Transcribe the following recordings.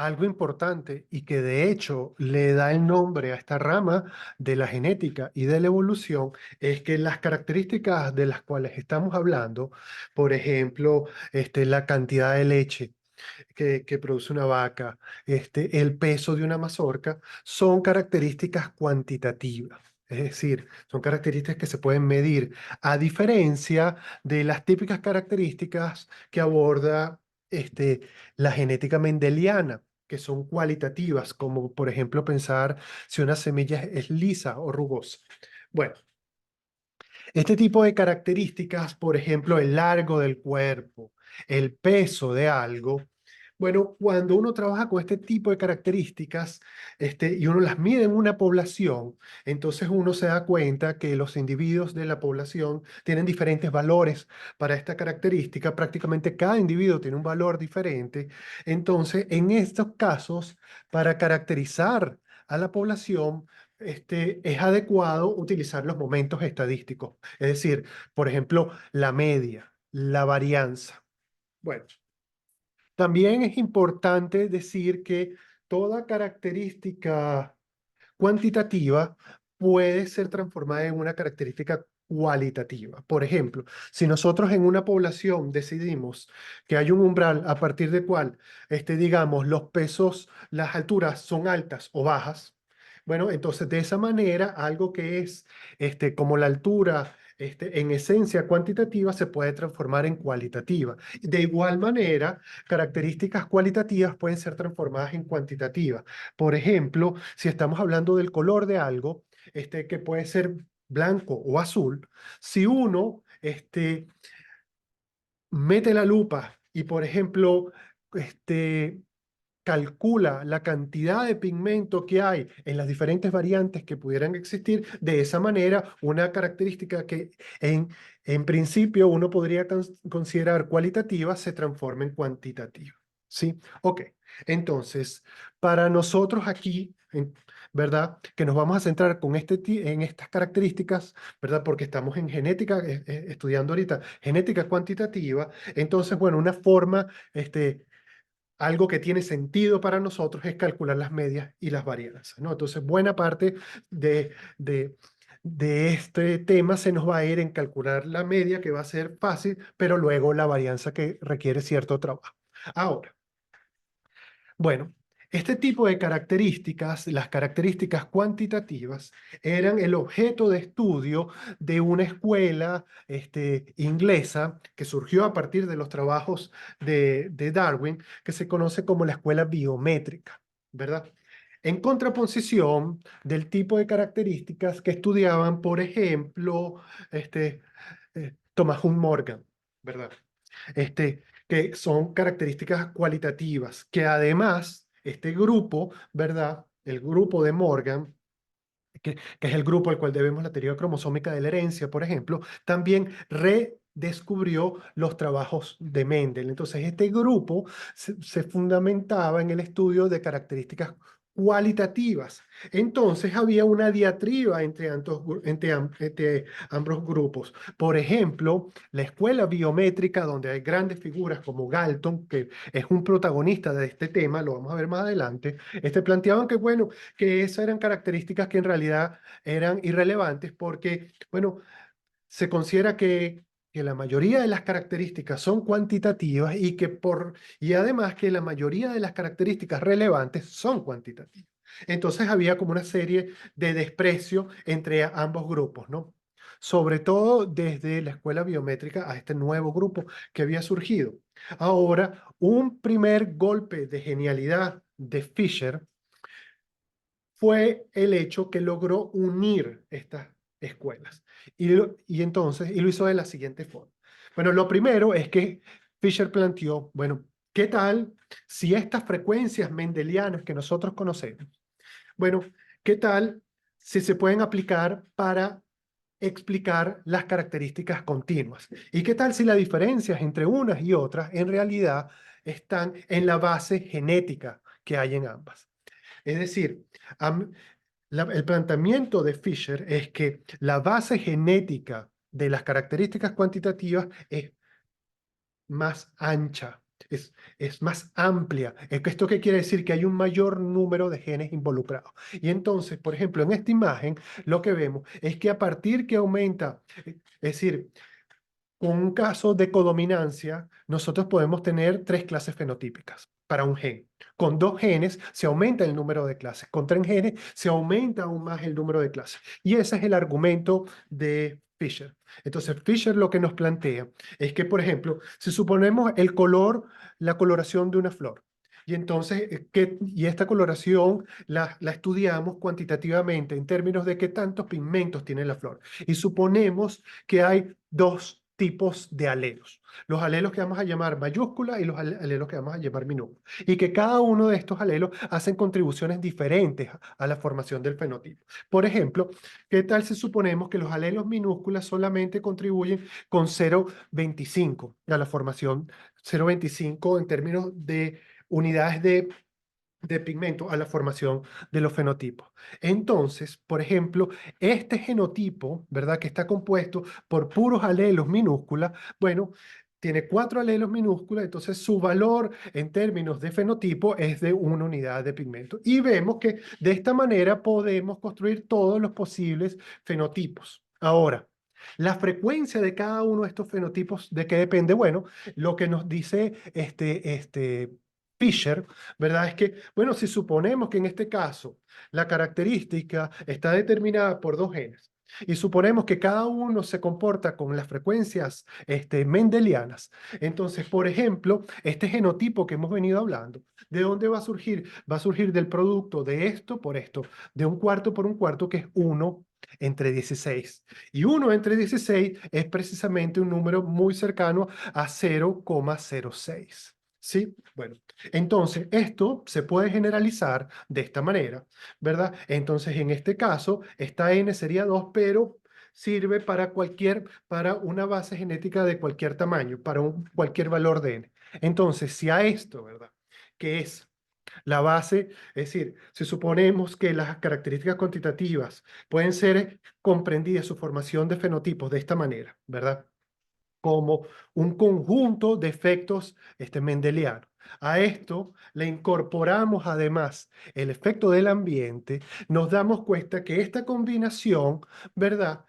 algo importante y que de hecho le da el nombre a esta rama de la genética y de la evolución es que las características de las cuales estamos hablando, por ejemplo, la cantidad de leche que produce una vaca, el peso de una mazorca, son características cuantitativas. Es decir, son características que se pueden medir, a diferencia de las típicas características que aborda la genética mendeliana, que son cualitativas, como por ejemplo pensar si una semilla es lisa o rugosa. Bueno, este tipo de características, por ejemplo, el largo del cuerpo, el peso de algo, bueno, cuando uno trabaja con este tipo de características y uno las mide en una población, entonces uno se da cuenta que los individuos de la población tienen diferentes valores para esta característica. Prácticamente cada individuo tiene un valor diferente. Entonces, en estos casos, para caracterizar a la población, es adecuado utilizar los momentos estadísticos. Es decir, por ejemplo, la media, la varianza. Bueno, también es importante decir que toda característica cuantitativa puede ser transformada en una característica cualitativa. Por ejemplo, si nosotros en una población decidimos que hay un umbral a partir del cual, digamos, los pesos, las alturas son altas o bajas, bueno, entonces de esa manera algo que es como la altura en esencia cuantitativa se puede transformar en cualitativa. De igual manera, características cualitativas pueden ser transformadas en cuantitativas. Por ejemplo, si estamos hablando del color de algo, que puede ser blanco o azul, si uno mete la lupa y, por ejemplo, calcula la cantidad de pigmento que hay en las diferentes variantes que pudieran existir, de esa manera, una característica que en principio uno podría considerar cualitativa se transforma en cuantitativa. ¿Sí? Ok. Entonces, para nosotros aquí, ¿verdad? Que nos vamos a centrar con en estas características, ¿verdad? Porque estamos en genética, estudiando ahorita genética cuantitativa. Entonces, bueno, una forma, algo que tiene sentido para nosotros es calcular las medias y las varianzas, ¿no? Entonces, buena parte de, de, de este tema se nos va a ir en calcular la media, que va a ser fácil, pero luego la varianza que requiere cierto trabajo. Ahora, bueno, este tipo de características, las características cuantitativas, eran el objeto de estudio de una escuela inglesa que surgió a partir de los trabajos de Darwin, que se conoce como la escuela biométrica, ¿verdad? En contraposición del tipo de características que estudiaban, por ejemplo, Thomas Hunt Morgan, ¿verdad? Que son características cualitativas, que además este grupo, ¿verdad? El grupo de Morgan, que es el grupo al cual debemos la teoría cromosómica de la herencia, por ejemplo, también redescubrió los trabajos de Mendel. Entonces, este grupo se fundamentaba en el estudio de características cualitativas. Entonces, había una diatriba entre ambos grupos. Por ejemplo, la escuela biométrica, donde hay grandes figuras como Galton, que es un protagonista de este tema, lo vamos a ver más adelante, planteaban que, bueno, que esas eran características que en realidad eran irrelevantes porque, bueno, se considera que la mayoría de las características son cuantitativas y además que la mayoría de las características relevantes son cuantitativas. Entonces había como una serie de desprecio entre ambos grupos, ¿no? Sobre todo desde la escuela biométrica a este nuevo grupo que había surgido. Ahora, un primer golpe de genialidad de Fisher fue el hecho que logró unir estas escuelas. Y lo hizo de la siguiente forma. Bueno, lo primero es que Fisher planteó, bueno, ¿qué tal si estas frecuencias mendelianas que nosotros conocemos, bueno, qué tal si se pueden aplicar para explicar las características continuas? ¿Y qué tal si las diferencias entre unas y otras en realidad están en la base genética que hay en ambas? Es decir, el planteamiento de Fisher es que la base genética de las características cuantitativas es más ancha. es más amplia. ¿Esto qué quiere decir? Que hay un mayor número de genes involucrados. Y entonces, por ejemplo, en esta imagen, lo que vemos es que a partir que aumenta, es decir, con un caso de codominancia, nosotros podemos tener tres clases fenotípicas para un gen. Con dos genes se aumenta el número de clases. Con tres genes se aumenta aún más el número de clases. Y ese es el argumento de Fisher. Entonces, Fisher lo que nos plantea es que, por ejemplo, si suponemos el color, la coloración de una flor, y entonces, y esta coloración la estudiamos cuantitativamente en términos de qué tantos pigmentos tiene la flor. Y suponemos que hay dos tipos de alelos. Los alelos que vamos a llamar mayúsculas y los alelos que vamos a llamar minúsculas. Y que cada uno de estos alelos hacen contribuciones diferentes a la formación del fenotipo. Por ejemplo, ¿qué tal si suponemos que los alelos minúsculas solamente contribuyen con 0,25 a la formación, 0,25 en términos de unidades de pigmento a la formación de los fenotipos? Entonces, por ejemplo, este genotipo, ¿verdad? Que está compuesto por puros alelos minúsculas, bueno, tiene 4 alelos minúsculas, entonces su valor en términos de fenotipo es de 1 unidad de pigmento. Y vemos que de esta manera podemos construir todos los posibles fenotipos. Ahora, la frecuencia de cada uno de estos fenotipos, ¿de qué depende? Bueno, lo que nos dice Fisher, ¿verdad? Es que, bueno, si suponemos que en este caso la característica está determinada por dos genes y suponemos que cada uno se comporta con las frecuencias mendelianas, entonces, por ejemplo, este genotipo que hemos venido hablando, ¿de dónde va a surgir? Va a surgir del producto de esto por esto, de un cuarto por un cuarto, que es 1/16. Y 1/16 es precisamente un número muy cercano a 0,06. ¿Sí? Bueno, entonces esto se puede generalizar de esta manera, ¿verdad? Entonces en este caso, esta n sería 2, pero sirve para una base genética de cualquier tamaño, para cualquier valor de n. Entonces, si a esto, ¿verdad? Que es la base, es decir, si suponemos que las características cuantitativas pueden ser comprendidas, su formación de fenotipos de esta manera, ¿verdad? Como un conjunto de efectos mendelianos. A esto le incorporamos además el efecto del ambiente, nos damos cuenta que esta combinación, ¿verdad?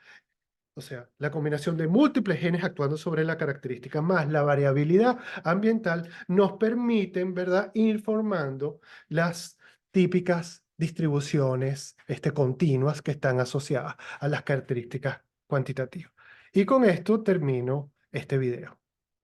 O sea, la combinación de múltiples genes actuando sobre la característica más la variabilidad ambiental nos permiten, ¿verdad?, ir formando las típicas distribuciones continuas que están asociadas a las características cuantitativas. Y con esto termino este video.